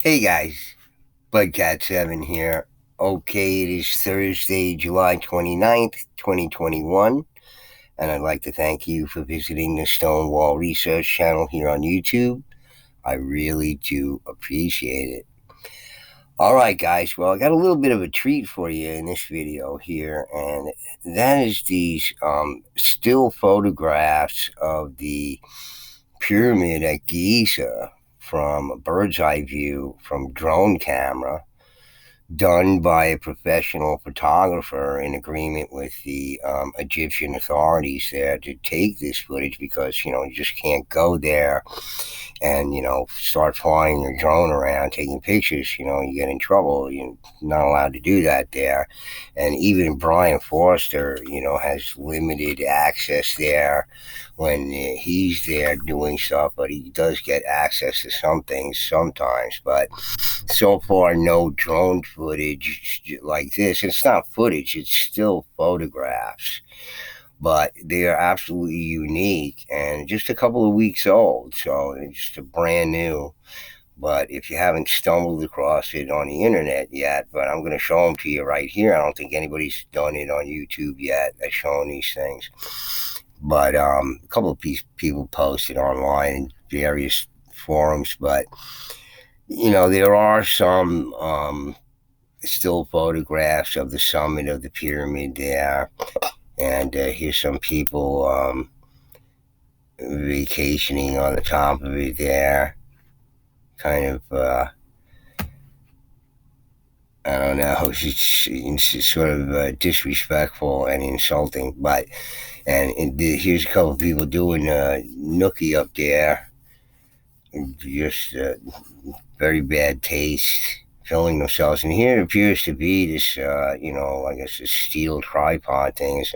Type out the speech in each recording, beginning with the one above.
Hey guys, Budcat7 here. Okay, it is Thursday, July 29th, 2021, and I'd like to thank you for visiting the Stonewall Research channel here on YouTube. I really do appreciate it. Alright guys, well I got a little bit of a treat for you in this video here, and that is these still photographs of the pyramid at Giza from a bird's eye view from drone camera, done by a professional photographer in agreement with the Egyptian authorities there to take this footage, because you just can't go there and start flying your drone around taking pictures. You get in trouble. You're not allowed to do that there. And even Brian Forster has limited access there when he's there doing stuff, but he does get access to some things sometimes. But so far, no drone footage like this. It's not footage, it's still photographs, but they are absolutely unique and just a couple of weeks old, so it's just a brand new. But if you haven't stumbled across it on the internet yet, but I'm going to show them to you right here. I don't think anybody's done it on YouTube yet, showing these things. But a couple of people posted online in various forums, but there are some still photographs of the summit of the pyramid there. And here's some people vacationing on the top of it there. Kind of, I don't know, it's sort of disrespectful and insulting. Here's a couple of people doing nookie up there. Just very bad taste, filming themselves. And here it appears to be this, I guess, this steel tripod thing is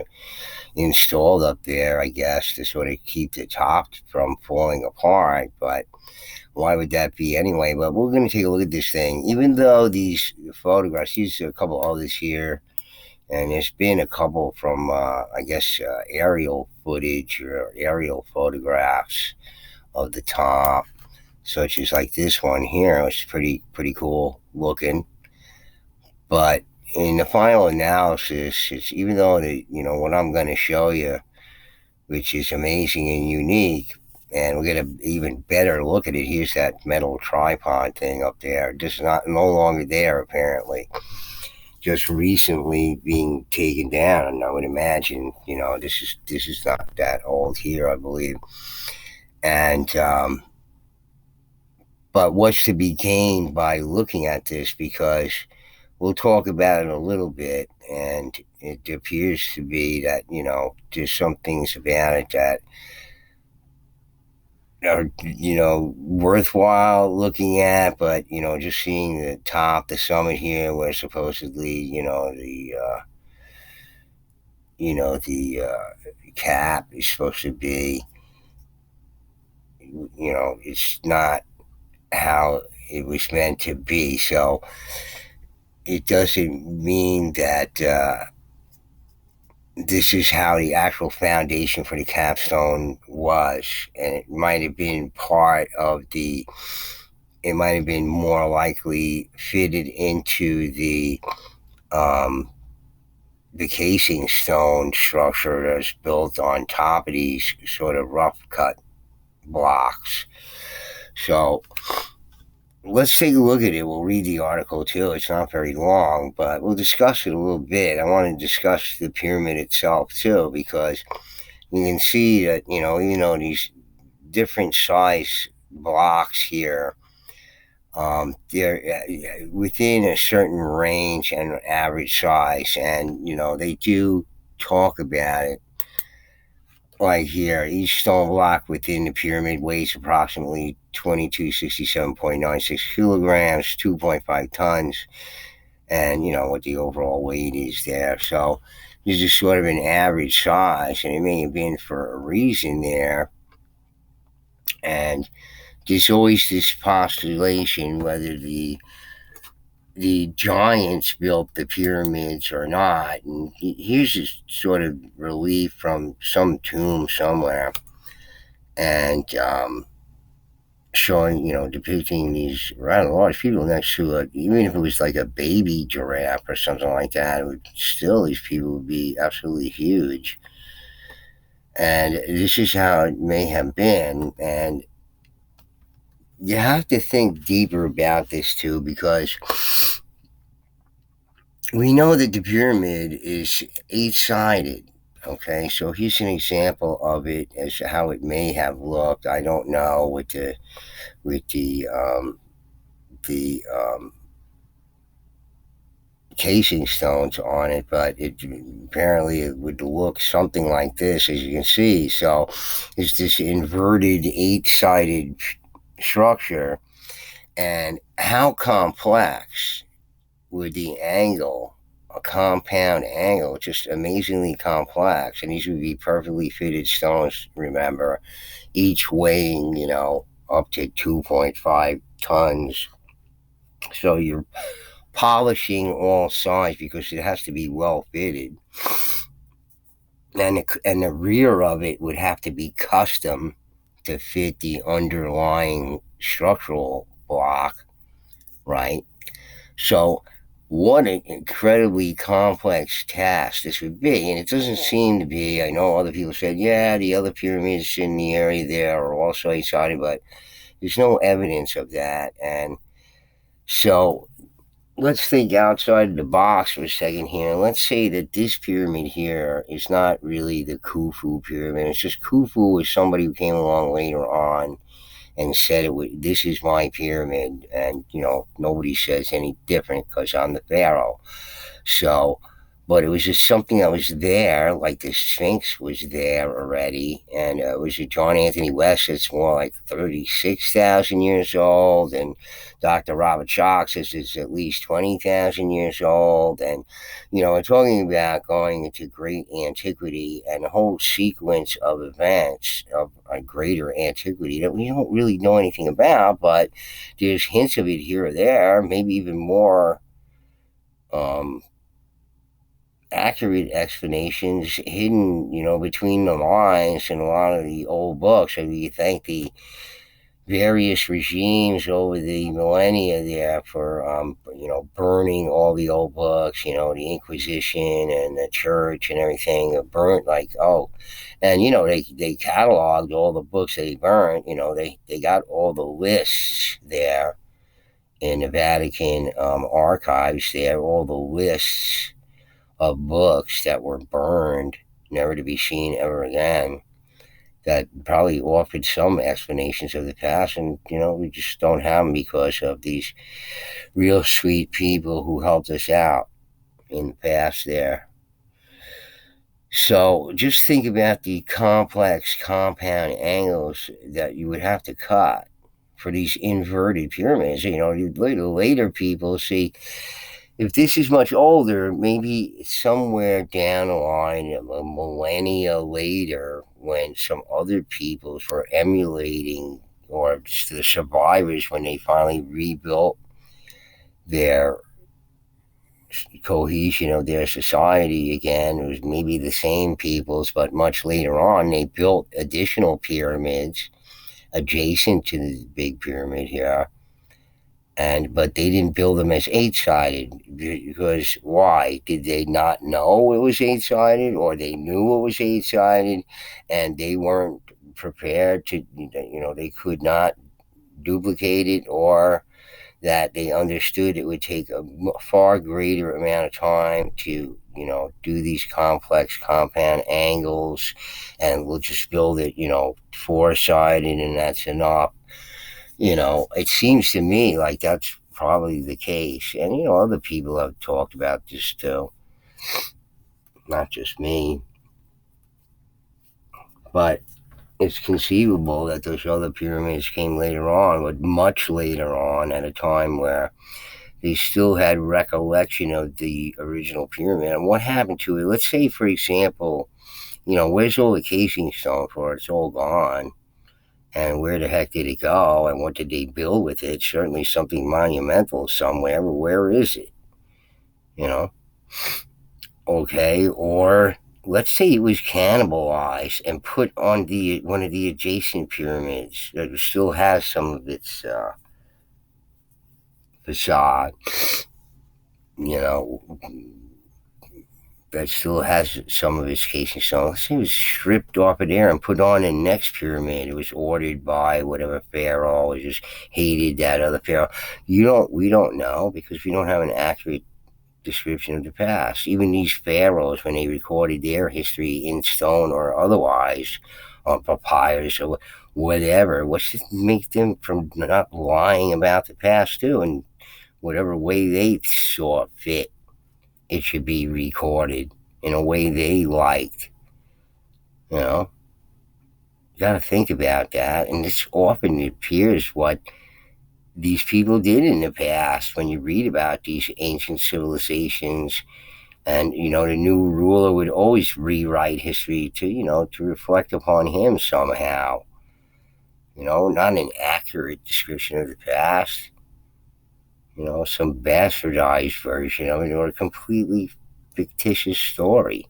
installed up there, I guess, to sort of keep the top from falling apart. But why would that be anyway? But we're going to take a look at this thing. Even though these photographs, these are a couple others here, and there's been a couple from, I guess, aerial footage or aerial photographs of the top, such as like this one here, which is pretty cool looking. But in the final analysis, it's even though what I'm going to show you, which is amazing and unique, and we'll get an even better look at it. Here's that metal tripod thing up there. Just no longer there apparently. Just recently being taken down. And I would imagine this is not that old here, I believe. And but what's to be gained by looking at this? Because we'll talk about it a little bit, and it appears to be that there's some things about it that are worthwhile looking at. But just seeing the top, the summit here, where supposedly the cap is supposed to be, it's not how it was meant to be. So it doesn't mean that this is how the actual foundation for the capstone was. And it might have been it might have been more likely fitted into the casing stone structure that's built on top of these sort of rough cut blocks. So let's take a look at it. We'll read the article too. It's not very long, but we'll discuss it a little bit. I want to discuss the pyramid itself too, because you can see that, these different size blocks here, they're within a certain range and average size. And, they do talk about it. Like here, each stone block within the pyramid weighs approximately 2267.96 kilograms, 2.5 tons, and what the overall weight is there. So this is sort of an average size, and it may have been for a reason there. And there's always this postulation whether the giants built the pyramids or not. And here's this sort of relief from some tomb somewhere. And showing, depicting these rather large people next to it. Even if it was like a baby giraffe or something like that, it would still, these people would be absolutely huge. And this is how it may have been. And you have to think deeper about this too, because we know that the pyramid is eight-sided. Okay, so here's an example of it as to how it may have looked. I don't know with the casing stones on it, but it apparently it would look something like this, as you can see. So it's this inverted eight-sided structure, and how complex would the angle, a compound angle, just amazingly complex. And these would be perfectly fitted stones, remember, each weighing, up to 2.5 tons. So you're polishing all sides because it has to be well fitted. And the rear of it would have to be custom to fit the underlying structural block, right? So, what an incredibly complex task this would be. And it doesn't seem to be. I know other people said, yeah, the other pyramids in the area there are also eight-sided, but there's no evidence of that. And so, let's think outside the box for a second here. Let's say that this pyramid here is not really the Khufu pyramid. It's just Khufu was somebody who came along later on and said this is my pyramid, and nobody says any different because I'm the pharaoh. So, but it was just something that was there, like the Sphinx was there already, and it was a John Anthony West that's more like 36,000 years old, and Dr. Robert Schoch says it's at least 20,000 years old, and we're talking about going into great antiquity and a whole sequence of events of a greater antiquity that we don't really know anything about, but there's hints of it here or there, maybe even more um, accurate explanations hidden, between the lines in a lot of the old books. I mean, you thank the various regimes over the millennia there for, burning all the old books, the Inquisition and the church and everything burnt like, oh, and, they cataloged all the books they burnt, they got all the lists there in the Vatican archives there, all the lists of books that were burned, never to be seen ever again, that probably offered some explanations of the past. And, we just don't have them because of these real sweet people who helped us out in the past there. So just think about the complex compound angles that you would have to cut for these inverted pyramids. Later people see, if this is much older, maybe somewhere down the line, a millennia later, when some other peoples were emulating, or the survivors, when they finally rebuilt their cohesion of their society again, it was maybe the same peoples, but much later on, they built additional pyramids adjacent to the big pyramid here, but they didn't build them as eight-sided, because why? Did they not know it was eight-sided, or they knew it was eight-sided and they weren't prepared to, they could not duplicate it, or that they understood it would take a far greater amount of time to, do these complex compound angles, and we'll just build it, four-sided, and that's enough. It seems to me like that's probably the case. And, other people have talked about this too, not just me. But it's conceivable that those other pyramids came later on, but much later on, at a time where they still had recollection of the original pyramid. And what happened to it? Let's say, for example, where's all the casing stone for? It's all gone. And where the heck did it go? And what did they build with it? Certainly something monumental somewhere, but where is it? Okay, or let's say it was cannibalized and put on the one of the adjacent pyramids that still has some of its facade, you know, that still has some of its casing stone. Let's say it was stripped off of there and put on the next pyramid. It was ordered by whatever pharaoh, or just hated that other pharaoh. We don't know because we don't have an accurate description of the past. Even these pharaohs, when they recorded their history in stone or otherwise, on papyrus or whatever, what's to make them from not lying about the past too? And whatever way they saw fit, it should be recorded in a way they liked. You know, you got to think about that. And this often appears what these people did in the past when you read about these ancient civilizations. And, the new ruler would always rewrite history to, to reflect upon him somehow. Not an accurate description of the past, some bastardized version of it, or a completely fictitious story.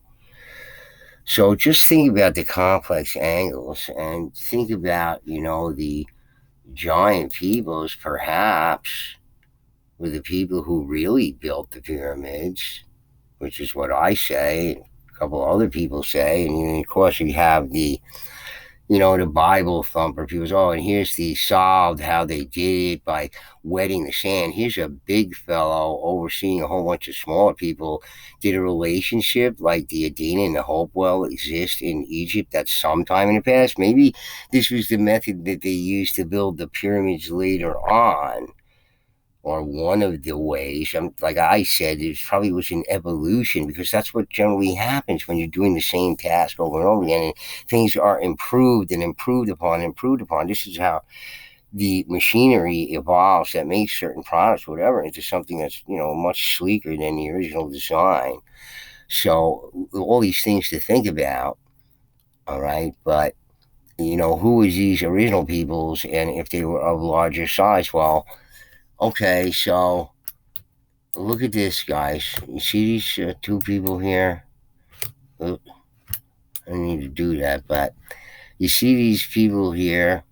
So just think about the complex angles and think about, the giant peoples perhaps were the people who really built the pyramids, which is what I say, a couple other people say. And of course, you have the Bible thumper people say, oh, and here's the solved how they did it by wetting the sand. Here's a big fellow overseeing a whole bunch of smaller people. Did a relationship like the Adena and the Hopewell exist in Egypt at some time in the past? Maybe this was the method that they used to build the pyramids later on, or one of the ways. Like I said, it probably was an evolution, because that's what generally happens when you're doing the same task over and over again, and things are improved and improved upon and improved upon. This is how the machinery evolves that makes certain products, whatever, into something that's much sleeker than the original design. So all these things to think about. All right, but who is these original peoples, and if they were of larger size? Well, okay, so look at this, guys. You see these two people here? Oh, I don't need to do that, but you see these people here,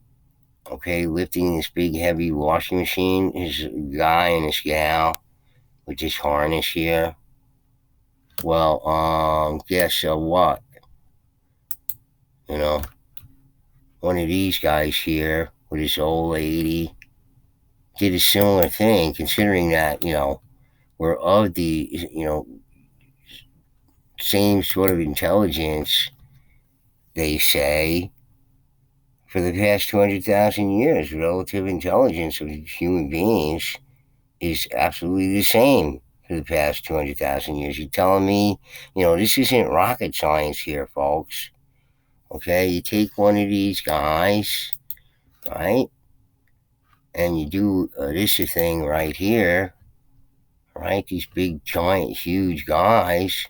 okay, lifting this big, heavy washing machine. There's a guy and this gal with this harness here. Well, guess what? You know, one of these guys here with this old lady did a similar thing, considering that, we're of the, same sort of intelligence, they say, for the past 200,000 years. Relative intelligence of human beings is absolutely the same for the past 200,000 years. You're telling me, this isn't rocket science here, folks. Okay, you take one of these guys, right, and you do this thing right here, right, these big, giant, huge guys,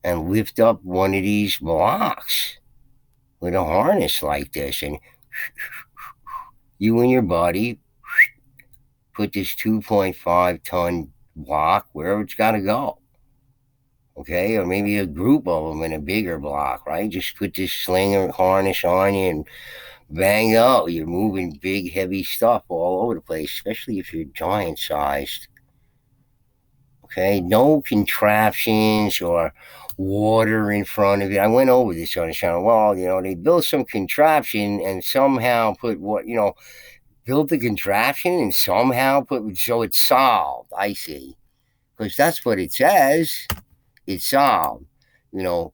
and lift up one of these blocks with a harness like this, and you and your buddy put this 2.5-ton block wherever it's got to go. Okay, or maybe a group of them in a bigger block, right? Just put this slinger harness on you and bang out. You're moving big, heavy stuff all over the place, especially if you're giant sized. Okay, no contraptions or water in front of it. I went over this on the channel. Well, they built some contraption and somehow put built the contraption and somehow put, so it's solved. I see, because that's what it says. It's solved, you know.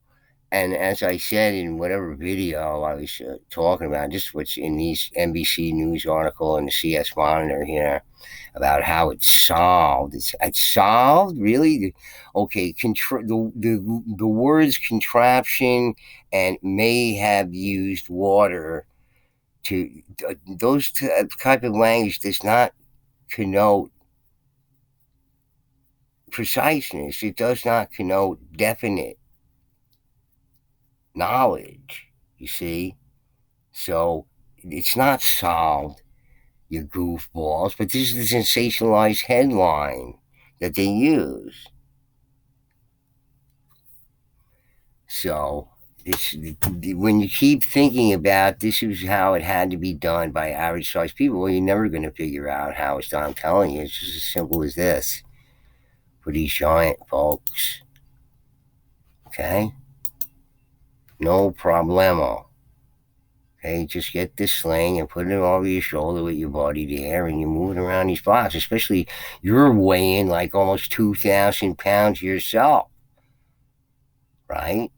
And as I said in whatever video I was talking about, just what's in these NBC News article and the CS Monitor here about how it's solved. It's solved, really. Okay, the words contraption and may have used water to those type of language does not connote preciseness. It does not connote definite knowledge, you see. So it's not solved, you goofballs, but this is the sensationalized headline that they use. So this, when you keep thinking about this is how it had to be done by average sized people, well, you're never going to figure out how it's done. I'm telling you, it's just as simple as this for these giant folks. Okay, no problemo. Okay, just get this sling and put it over your shoulder with your body there, and you're moving around these blocks. Especially you're weighing like almost 2,000 pounds yourself, right?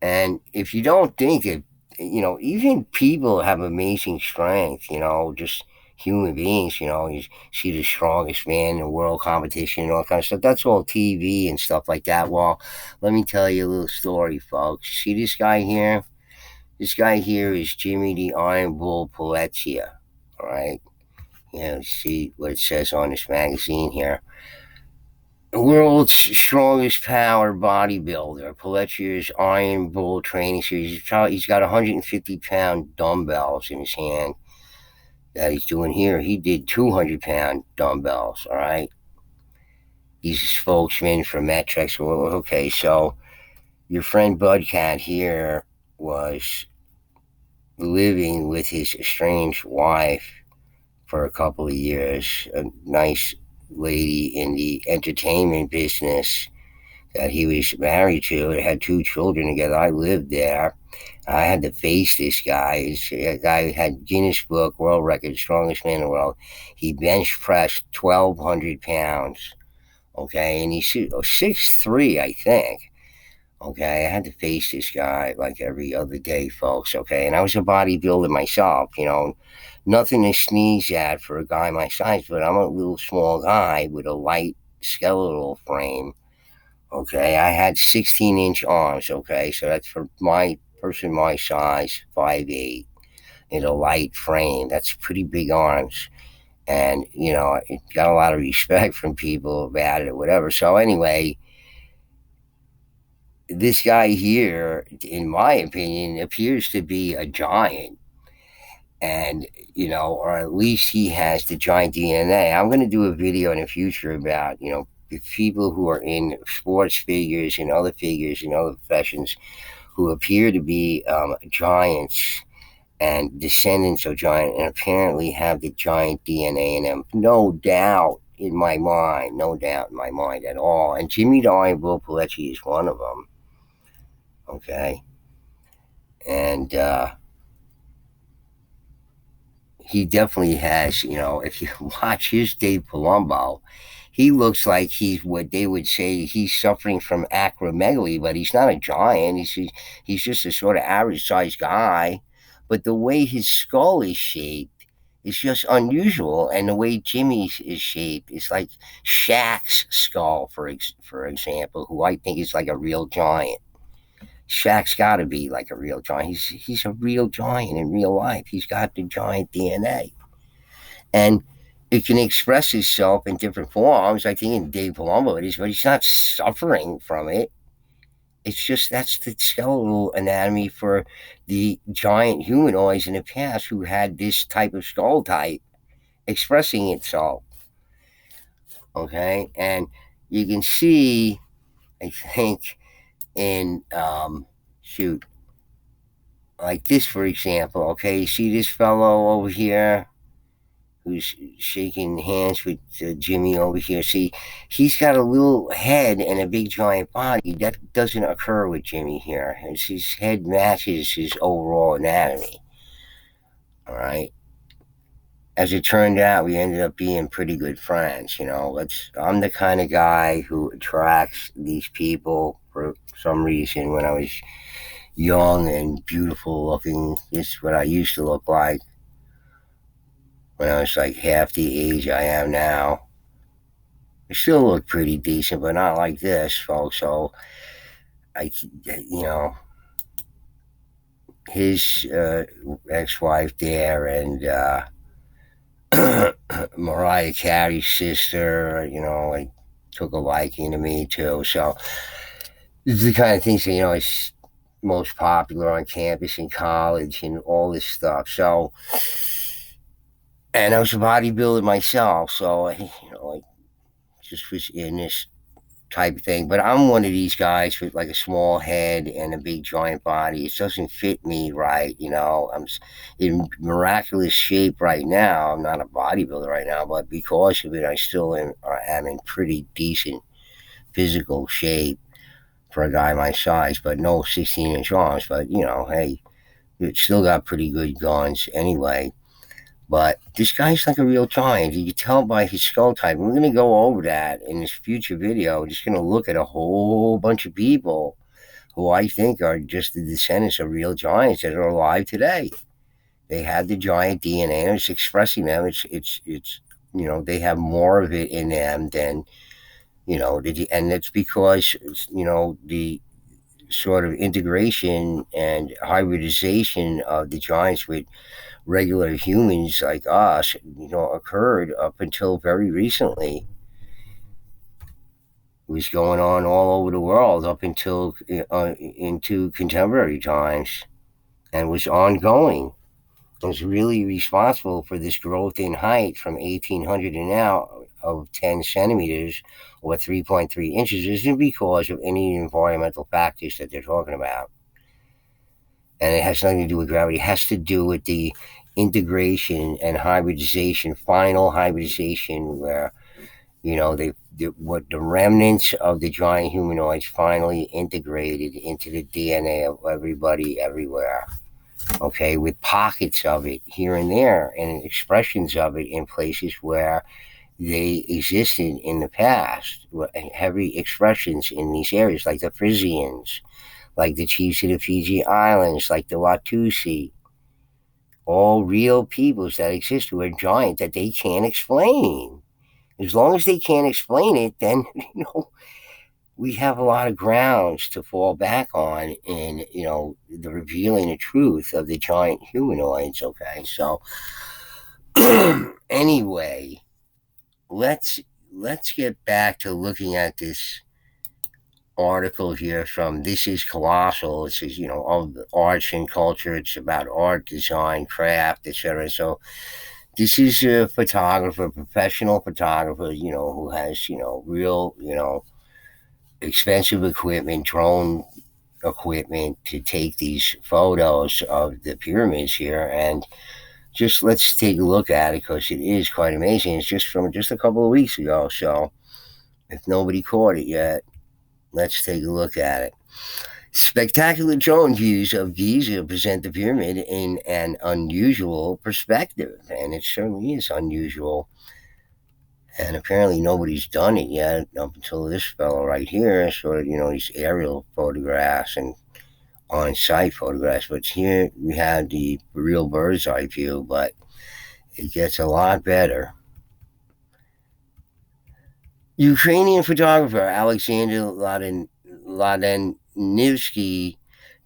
And if you don't think it, even people have amazing strength, just human beings, you see the strongest man in the world competition and all kind of stuff. That's all TV and stuff like that. Well, let me tell you a little story, folks. See this guy here? This guy here is Jimmy the Iron Bull Paletia. All right. See what it says on this magazine here. World's strongest power bodybuilder, Pelletier's Iron Bull training series. He's got 150-pound dumbbells in his hand that he's doing here. He did 200-pound dumbbells, all right? He's a spokesman for Metrics. Well, okay, so your friend Budcat here was living with his estranged wife for a couple of years, a nice lady in the entertainment business that he was married to. They had 2 children together. I lived there. I had to face this guy. This guy had Guinness Book World Record, strongest man in the world. He bench pressed 1,200 pounds. Okay, and he's 6'3", I think. Okay, I had to face this guy like every other day, folks. Okay, and I was a bodybuilder myself. Nothing to sneeze at for a guy my size, but I'm a little small guy with a light skeletal frame. Okay, I had 16-inch arms. Okay, so that's for my person my size, 5'8", in a light frame. That's pretty big arms. And, it got a lot of respect from people about it or whatever. So, anyway, this guy here, in my opinion, appears to be a giant. And, or at least he has the giant DNA. I'm going to do a video in the future about, the people who are in sports figures and other figures and other professions who appear to be giants and descendants of giants and apparently have the giant DNA in them. No doubt in my mind, no doubt in my mind at all. And Jimmy the Iron Bull Paletti is one of them. Okay. And he definitely has, if you watch his Dave Palumbo, he looks like he's what they would say he's suffering from acromegaly, but he's not a giant. He's just a sort of average sized guy. But the way his skull is shaped is just unusual. And the way Jimmy's is shaped is like Shaq's skull, for example, who I think is like a real giant. Shaq's got to be like a real giant. He's a real giant in real life. He's got the giant DNA, and it can express itself in different forms. I think in Dave Palumbo it is, but he's not suffering from it. It's just that's the skeletal anatomy for the giant humanoids in the past who had this type of skull type expressing itself. Okay, and you can see, I think, in shoot, like this, for example. Okay, you see this fellow over here who's shaking hands with Jimmy over here. See, he's got a little head and a big giant body. That doesn't occur with Jimmy here. His head matches his overall anatomy. All right. As it turned out, we ended up being pretty good friends. I'm the kind of guy who attracts these people for some reason. When I was young and beautiful looking, this is what I used to look like when I was like half the age I am now. I still look pretty decent, but not like this, folks. So I, his ex-wife there and Mariah Carey's sister, I took a liking to me too. So this is the kind of things that, is most popular on campus in college and all this stuff. So, and I was a bodybuilder myself, so I just was in this type of thing. But I'm one of these guys with like a small head and a big giant body. It doesn't fit me right, you know. I'm in miraculous shape right now. I'm not a bodybuilder right now, but because of it, I still am in pretty decent physical shape for a guy my size, but no 16-inch arms. But you know, hey, it still got pretty good guns anyway. But this guy's like a real giant. You can tell by his skull type. We're going to go over that in this future video. We're just going to look at a whole bunch of people who I think are just the descendants of real giants that are alive today. They have the giant DNA and it's expressing them. It's you know, they have more of it in them than, you know, and it's because, you know, the sort of integration and hybridization of the giants with regular humans like us, you know, occurred up until very recently. It was going on all over the world up until into contemporary times, and was ongoing. It was really responsible for this growth in height from 1800 to now of 10 centimeters or 3.3 inches isn't because of any environmental factors that they're talking about. And it has nothing to do with gravity. It has to do with the integration and hybridization, final hybridization, where, you know, what the remnants of the giant humanoids finally integrated into the DNA of everybody everywhere. Okay, with pockets of it here and there, and expressions of it in places where they existed in the past. Heavy expressions in these areas, like the Frisians, like the chiefs of the Fiji Islands, like the Watusi, all real peoples that exist who are giant that they can't explain. As long as they can't explain it, then you know we have a lot of grounds to fall back on in, you know, the revealing the truth of the giant humanoids. Okay, so anyway, let's let's get back to looking at this article here from This Is Colossal. It says, you know, of arts and culture. It's about art, design, craft, etc. So this is a photographer, professional photographer, you know, who has, you know, real, you know, expensive equipment, drone equipment to take these photos of the pyramids here. And just let's take a look at it because it is quite amazing. It's just from just a couple of weeks ago. So if nobody caught it yet, let's take a look at it. Spectacular drone views of Giza present the pyramid in an unusual perspective, and it certainly is unusual. And apparently nobody's done it yet up until this fellow right here. Sort of, you know, these aerial photographs and on-site photographs. But here we have the real bird's eye view, but it gets a lot better. Ukrainian photographer Alexander Ladenivsky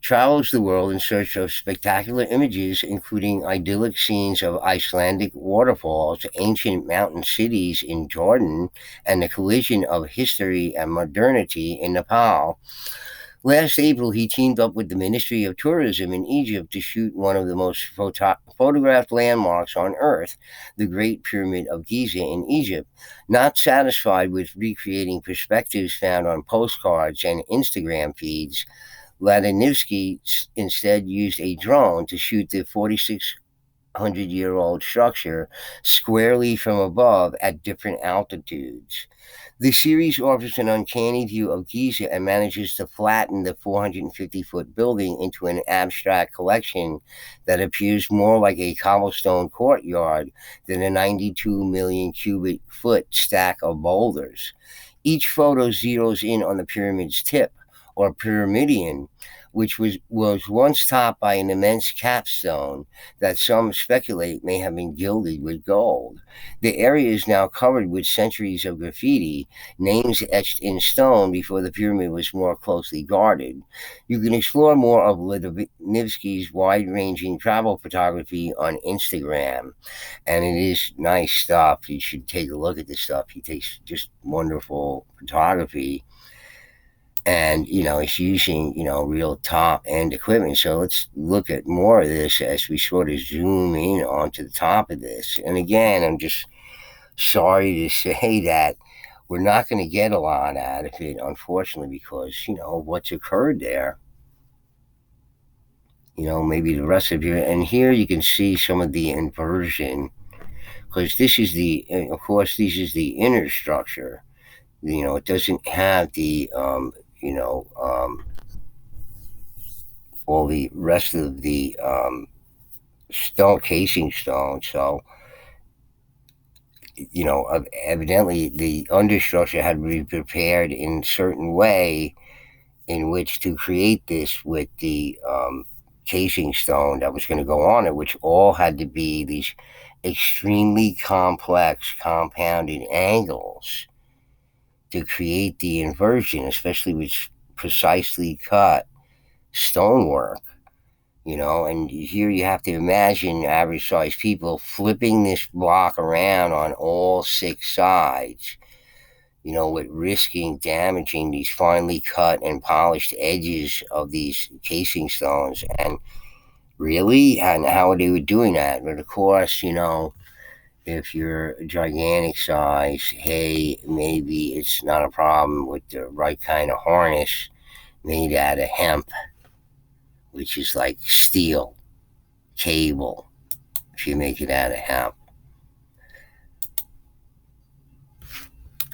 travels the world in search of spectacular images, including idyllic scenes of Icelandic waterfalls, ancient mountain cities in Jordan, and the collision of history and modernity in Nepal. Last April, he teamed up with the Ministry of Tourism in Egypt to shoot one of the most photographed landmarks on Earth, the Great Pyramid of Giza in Egypt. Not satisfied with recreating perspectives found on postcards and Instagram feeds, Ladanivsky instead used a drone to shoot the 4,600-year-old structure squarely from above at different altitudes. The series offers an uncanny view of Giza and manages to flatten the 450-foot building into an abstract collection that appears more like a cobblestone courtyard than a 92 million cubic foot stack of boulders. Each photo zeroes in on the pyramid's tip, or pyramidion, which was once topped by an immense capstone that some speculate may have been gilded with gold. The area is now covered with centuries of graffiti, names etched in stone before the pyramid was more closely guarded. You can explore more of Lidovnivsky's wide-ranging travel photography on Instagram, and it is nice stuff. You should take a look at this stuff. He takes just wonderful photography. And, you know, it's using, you know, real top end equipment. So let's look at more of this as we sort of zoom in onto the top of this. And again, I'm just sorry to say that we're not going to get a lot out of it, unfortunately, because, what's occurred there. Maybe the rest of you. And here you can see some of the inversion, because of course, this is the inner structure. It doesn't have the, you know, all the rest of the stone, casing stone. So, evidently the understructure had to be prepared in a certain way in which to create this with the casing stone that was going to go on it, which all had to be these extremely complex compounded angles to create the inversion, especially with precisely cut stonework. And here you have to imagine average sized people flipping this block around on all six sides, with risking damaging these finely cut and polished edges of these casing stones. And really, and how they were doing that. But of course, if you're a gigantic size, hey, maybe it's not a problem with the right kind of harness made out of hemp, which is like steel cable, if you make it out of hemp.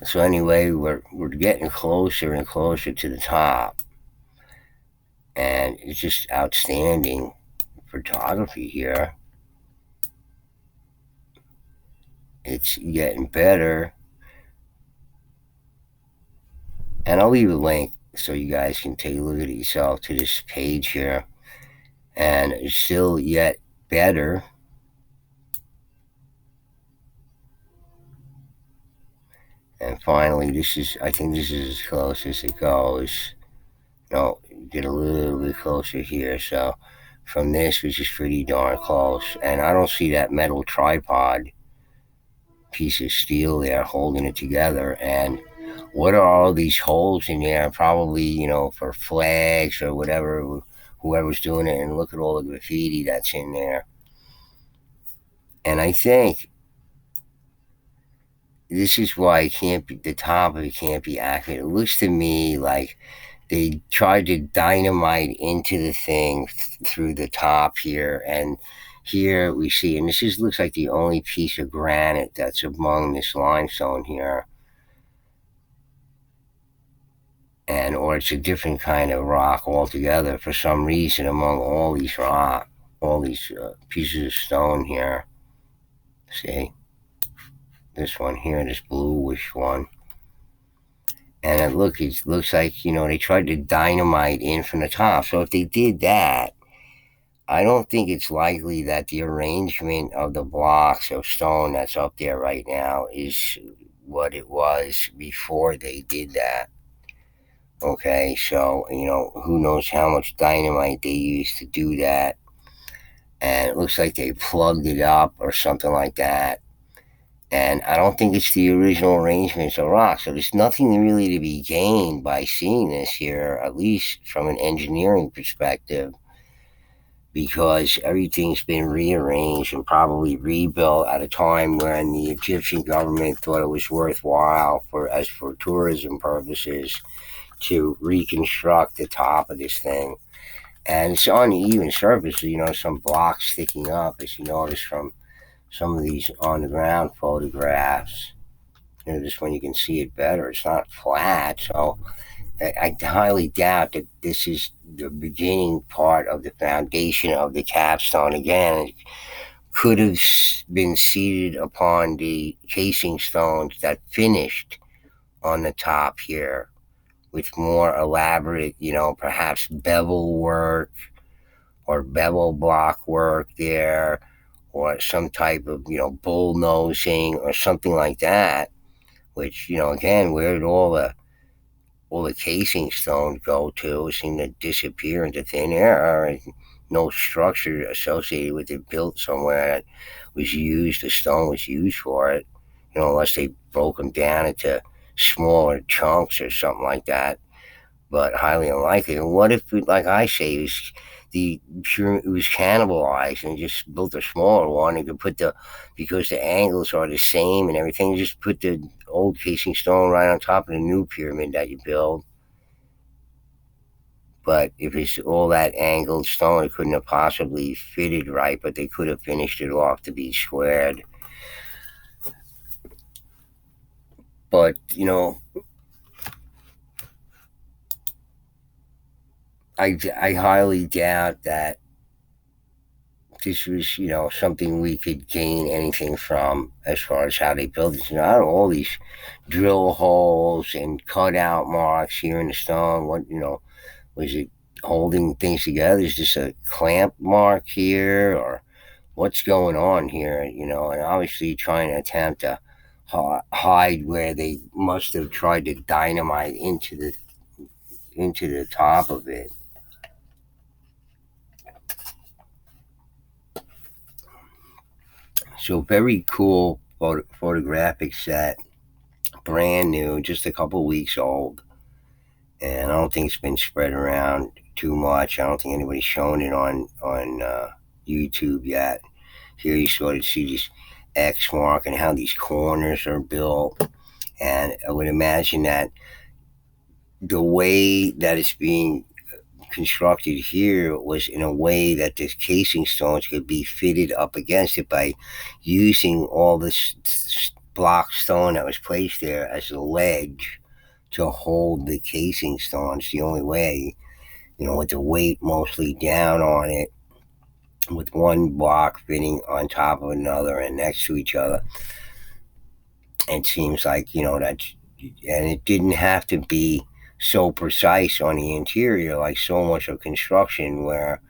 So anyway, we're getting closer and closer to the top, and it's just outstanding photography here. It's getting better, and I'll leave a link so you guys can take a look at it yourself to this page here. And it's still yet better. And finally, I think this is as close as it goes. No, get a little bit closer here. So from this, which is pretty darn close. And I don't see that metal tripod piece of steel there holding it together. And what are all these holes in there? Probably, for flags or whatever, whoever's doing it. And look at all the graffiti that's in there. And I think this is why the top of it can't be accurate. It looks to me like they tried to dynamite into the thing through the top here. And here we see, and looks like the only piece of granite that's among this limestone here. Or it's a different kind of rock altogether for some reason among all these pieces of stone here. See? This one here, this bluish one. And it looks like, they tried to dynamite in from the top. So if they did that, I don't think it's likely that the arrangement of the blocks of stone that's up there right now is what it was before they did that. Okay, so, who knows how much dynamite they used to do that. And it looks like they plugged it up or something like that. And I don't think it's the original arrangements of rock. So there's nothing really to be gained by seeing this here, at least from an engineering perspective, because everything's been rearranged and probably rebuilt at a time when the Egyptian government thought it was worthwhile for tourism purposes to reconstruct the top of this thing. And it's on the even surface, some blocks sticking up, as you notice from some of these on the ground photographs. Just when you can see it better, it's not flat. So I highly doubt that this is the beginning part of the foundation of the capstone. Again, it could have been seated upon the casing stones that finished on the top here with more elaborate, perhaps bevel work or bevel block work there, or some type of, bullnosing or something like that, which, again, where did all the casing stones go to? It seemed to disappear into thin air, and no structure associated with it built somewhere that the stone was used for it, unless they broke them down into smaller chunks or something like that, but highly unlikely. And what if, like I say, it was cannibalized and just built a smaller one and could because the angles are the same and everything, just put the old casing stone right on top of the new pyramid that you build. But if it's all that angled stone, it couldn't have possibly fitted right, but they could have finished it off to be squared. But, I highly doubt that this was, something we could gain anything from as far as how they built it. I don't know, all these drill holes and cutout marks here in the stone. What, was it holding things together? Is this a clamp mark here, or what's going on here? And obviously trying to attempt to hide where they must have tried to dynamite into the top of it. So very cool photographic set, brand new, just a couple weeks old, and I don't think it's been spread around too much. I don't think anybody's shown it on YouTube yet. Here you sort of see this X mark and how these corners are built, and I would imagine that the way that it's being constructed here was in a way that the casing stones could be fitted up against it by using all this block stone that was placed there as a ledge to hold the casing stones. The only way, with the weight mostly down on it, with one block fitting on top of another and next to each other. It seems like, that, and it didn't have to be so precise on the interior like so much of construction where,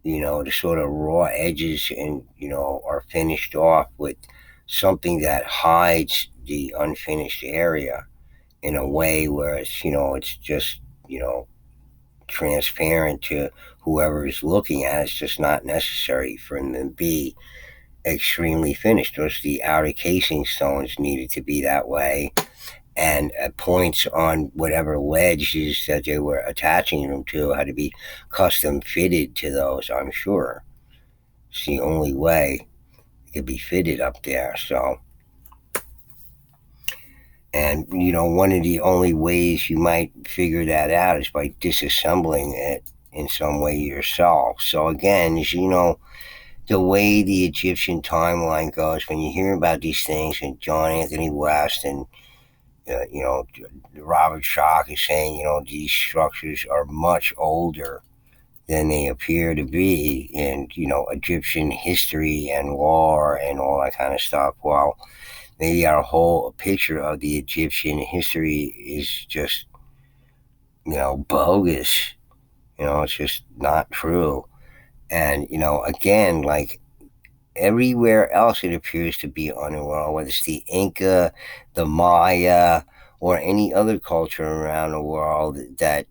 the sort of raw edges and, are finished off with something that hides the unfinished area in a way where it's just, transparent to whoever is looking at it. It's just not necessary for them to be extremely finished. Just the outer casing stones needed to be that way, and points on whatever ledges that they were attaching them to had to be custom fitted to those. I'm sure it's the only way it could be fitted up there. So, and one of the only ways you might figure that out is by disassembling it in some way yourself. So again, as the way the Egyptian timeline goes, when you hear about these things, and John Anthony West and Robert Schoch is saying, these structures are much older than they appear to be in, Egyptian history and lore and all that kind of stuff. Well, maybe our whole picture of the Egyptian history is just, bogus. It's just not true. And, again, like everywhere else it appears to be underworld, whether it's the Inca, the Maya, or any other culture around the world that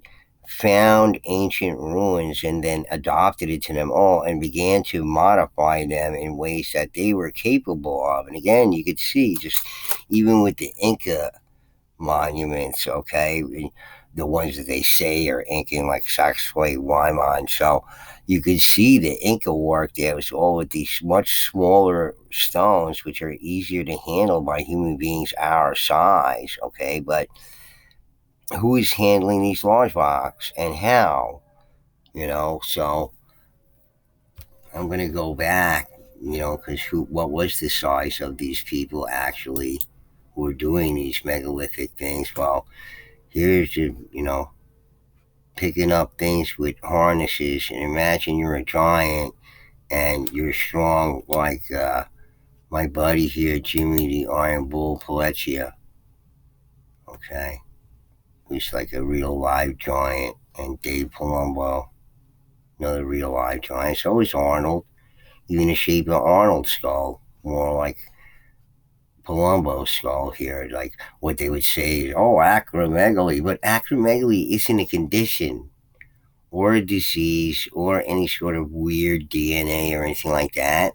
found ancient ruins and then adopted it to them all and began to modify them in ways that they were capable of. And again, you could see just even with the Inca monuments, okay, the ones that they say are Incan, like Sacsayhuaman. So you could see the Inca work there was all with these much smaller stones, which are easier to handle by human beings our size, okay? But who is handling these large rocks and how? So I'm going to go back, because what was the size of these people actually who were doing these megalithic things? Well, here's the, picking up things with harnesses, and imagine you're a giant and you're strong like my buddy here, Jimmy the Iron Bull Paletia, okay? Who's like a real live giant, and Dave Palumbo, another real live giant. So is Arnold, even the shape of Arnold's skull, more like Palumbo's skull here, like what they would say is, oh, acromegaly. But acromegaly isn't a condition or a disease or any sort of weird DNA or anything like that.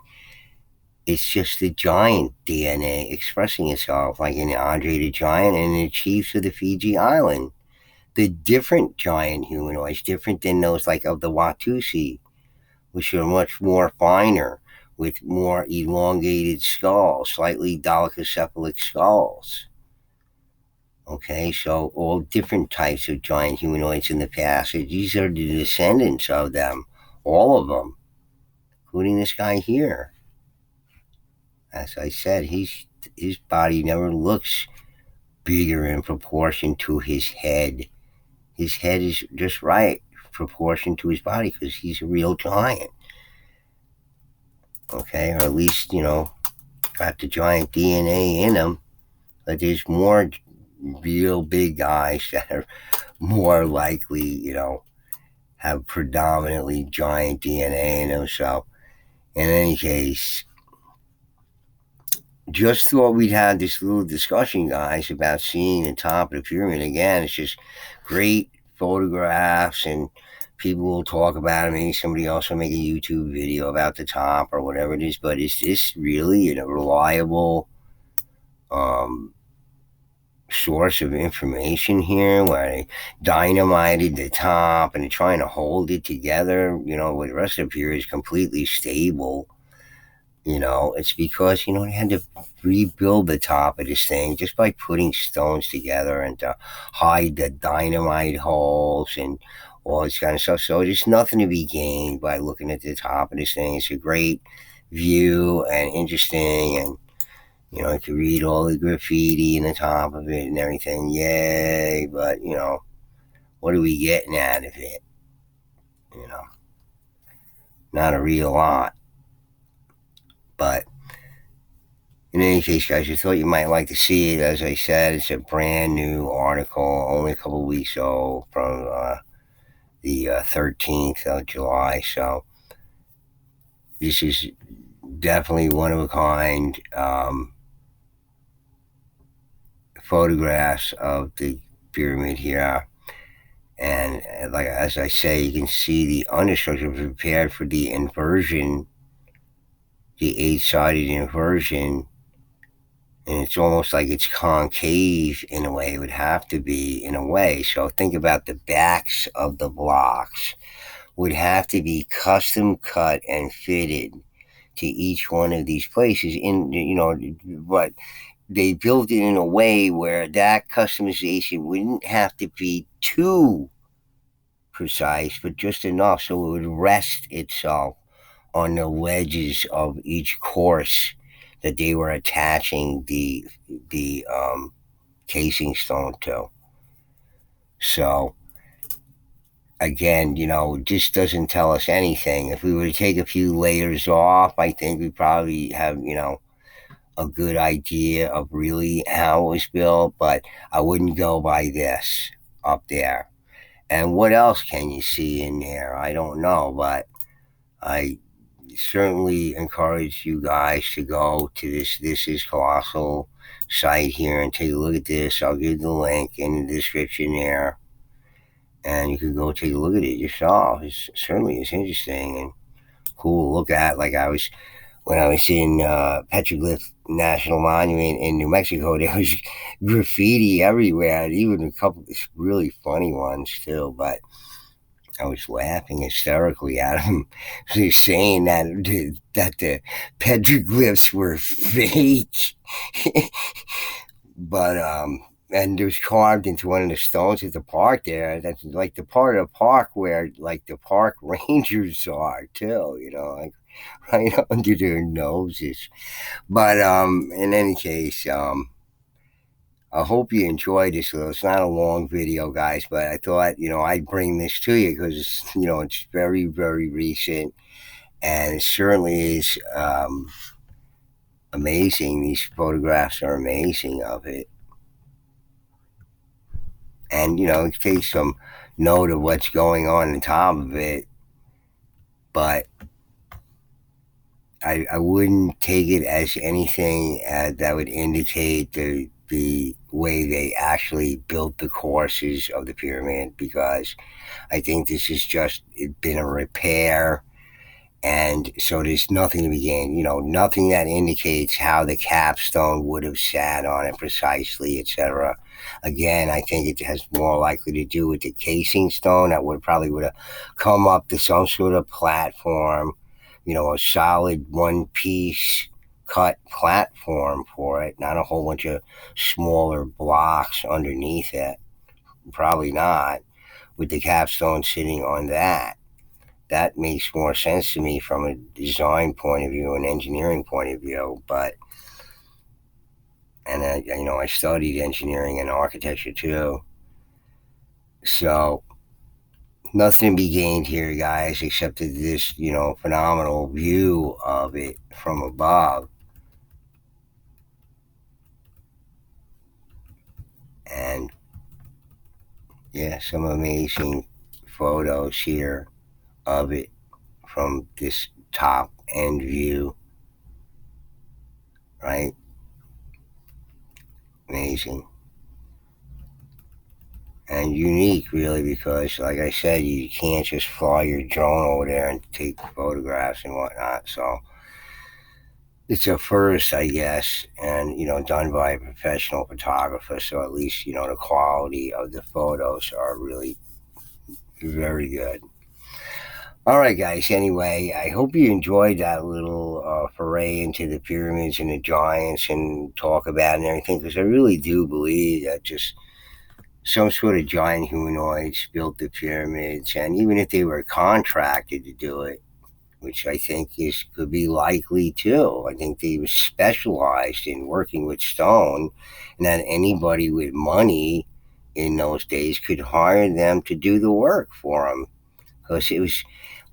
It's just the giant DNA expressing itself, like in Andre the Giant and the chiefs of the Fiji Island. The different giant humanoids, different than those like of the Watusi, which are much more finer, with more elongated skulls, slightly dolichocephalic skulls. Okay, so all different types of giant humanoids in the past. These are the descendants of them, all of them, including this guy here. As I said, his body never looks bigger in proportion to his head. His head is just right proportion to his body because he's a real giant. Okay, or at least got the giant DNA in him. But there's more real big guys that are more likely, have predominantly giant DNA in them. So, in any case, just thought we'd had this little discussion, guys, about seeing the top of the pyramid again. It's just great photographs, and people will talk about it. Maybe somebody else will make a YouTube video about the top or whatever it is. But is this really a reliable um, source of information here where they dynamited the top and they're trying to hold it together, with the rest of the period is completely stable. It's because, they had to rebuild the top of this thing just by putting stones together and to hide the dynamite holes and all this kind of stuff. So there's nothing to be gained by looking at the top of this thing. It's a great view and interesting, and I could read all the graffiti in the top of it and everything. Yay. But, what are we getting out of it? You know, not a real lot. But in any case, guys, I thought you might like to see it. As I said, it's a brand new article, only a couple of weeks old, from the 13th of July. So this is definitely one of a kind photographs of the pyramid here. And like as I say, you can see the understructure prepared for the inversion, the eight-sided inversion, and it's almost like it's concave in a way. It would have to be in a way. So think about the backs of the blocks would have to be custom cut and fitted to each one of these places. But they built it in a way where that customization wouldn't have to be too precise, but just enough so it would rest itself on the ledges of each course that they were attaching the casing stone to. So again, this doesn't tell us anything. If we were to take a few layers off, I think we probably have a good idea of really how it was built. But I wouldn't go by this up there. And what else can you see in there? I don't know, but I certainly encourage you guys to go to this is colossal site here and take a look at this. I'll give the link in the description there, and you can go take a look at it yourself. It's interesting and cool to look at. Like when I was in Petroglyph National Monument in New Mexico, there was graffiti everywhere, and even a couple of really funny ones too. But I was laughing hysterically at him. He's saying that the petroglyphs were fake, but and it was carved into one of the stones at the park there. That's like the part of the park where like the park rangers are too. Like right under their noses. But in any case, I hope you enjoyed this. It's not a long video, guys, but I thought, I'd bring this to you because, it's very, very recent, and it certainly is amazing. These photographs are amazing of it. And, take some note of what's going on top of it, but I wouldn't take it as anything that would indicate the way they actually built the courses of the pyramid, because I think this has just been a repair, and so there's nothing to be gained. Nothing that indicates how the capstone would have sat on it precisely, etc. Again, I think it has more likely to do with the casing stone that would have come up to some sort of platform, a solid one piece cut platform for it, not a whole bunch of smaller blocks underneath it. Probably not, with the capstone sitting on that. That makes more sense to me from a design point of view, an engineering point of view. But and I studied engineering and architecture too. So nothing to be gained here, guys, except this phenomenal view of it from above. And yeah, some amazing photos here of it from this top end view, right? Amazing. And unique, really, because, like I said, you can't just fly your drone over there and take photographs and whatnot. So it's a first, I guess, and done by a professional photographer. So at least the quality of the photos are really very good. All right, guys. Anyway, I hope you enjoyed that little foray into the pyramids and the giants and talk about it and everything, because I really do believe that just some sort of giant humanoids built the pyramids, and even if they were contracted to do it, which I think is could be likely too. I think they were specialized in working with stone, and that anybody with money in those days could hire them to do the work for them, because it was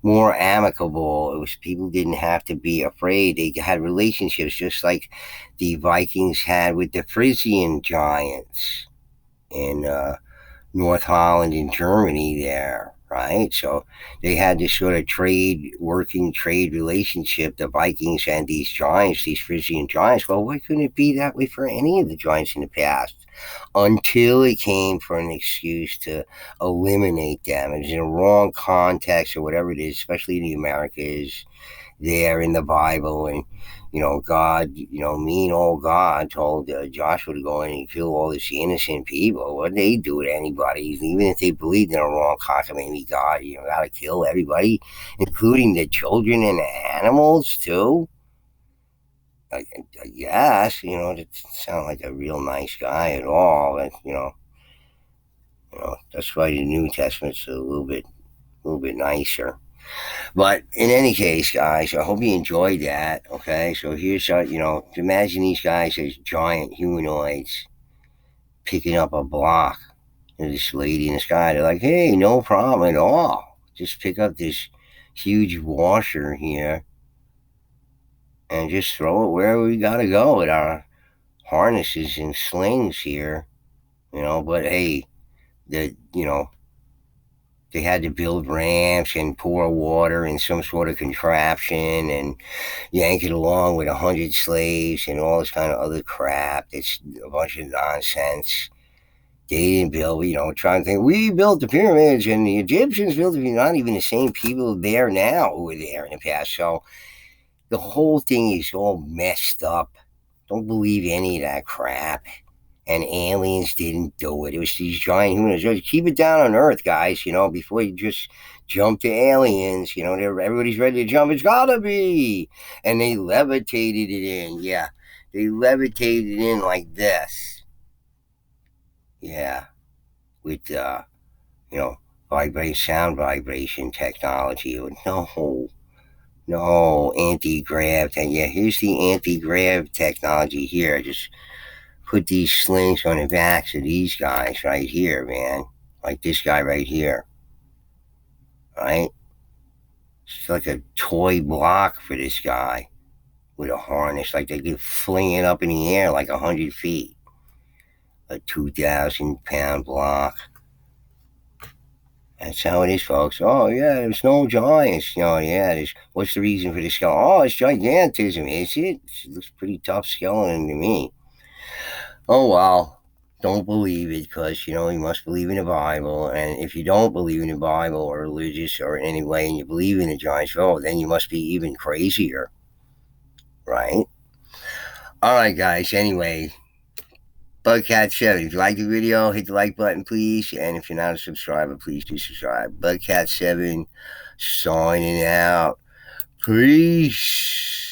more amicable. It was people didn't have to be afraid. They had relationships just like the Vikings had with the Frisian giants in North Holland in Germany there, right? So they had this sort of working trade relationship, the Vikings and these giants, these Frisian giants. Well, why couldn't it be that way for any of the giants in the past? Until it came for an excuse to eliminate them. It's in a wrong context or whatever it is, especially in the Americas there in the Bible. And God, mean old God told Joshua to go in and kill all these innocent people. What they do to anybody, even if they believed in a wrong cockamamie God, gotta kill everybody, including the children and the animals too. I guess it doesn't sound like a real nice guy at all. And that's why the New Testament's a little bit nicer. But in any case, guys, I hope you enjoyed that. Okay, so here's imagine these guys as giant humanoids picking up a block. And this lady in the sky, they're like, hey, no problem at all. Just pick up this huge washer here and just throw it wherever we gotta go with our harnesses and slings here. But hey, the they had to build ramps and pour water in some sort of contraption and yank it along with 100 slaves and all this kind of other crap. It's a bunch of nonsense. They didn't build, trying to think, we built the pyramids and the Egyptians built them. Not even the same people there now who were there in the past. So the whole thing is all messed up. Don't believe any of that crap. And aliens didn't do it. It was these giant humans. Just keep it down on Earth, guys, before you just jump to aliens. Everybody's ready to jump. It's gotta be. And they levitated it in. Yeah. They levitated it in like this. Yeah. With, you know, sound vibration technology. No, anti-grav. And yeah, here's the anti-grav technology here. Just put these slings on the backs of these guys right here, man. Like this guy right here, right? It's like a toy block for this guy with a harness. Like they could fling it up in the air like 100 feet. A 2,000 pound block. That's how it is, folks. Oh yeah, there's no giants. Yeah. What's the reason for this skeleton? Oh, it's gigantism. Is it? It looks pretty tough skeleton to me. Oh well, don't believe it because you must believe in the Bible. And if you don't believe in the Bible or religious or in any way, and you believe in the giants, oh, then you must be even crazier, right? All right, guys. Anyway, Bugcat7. If you like the video, hit the like button, please. And if you're not a subscriber, please do subscribe. Bugcat7 signing out. Peace.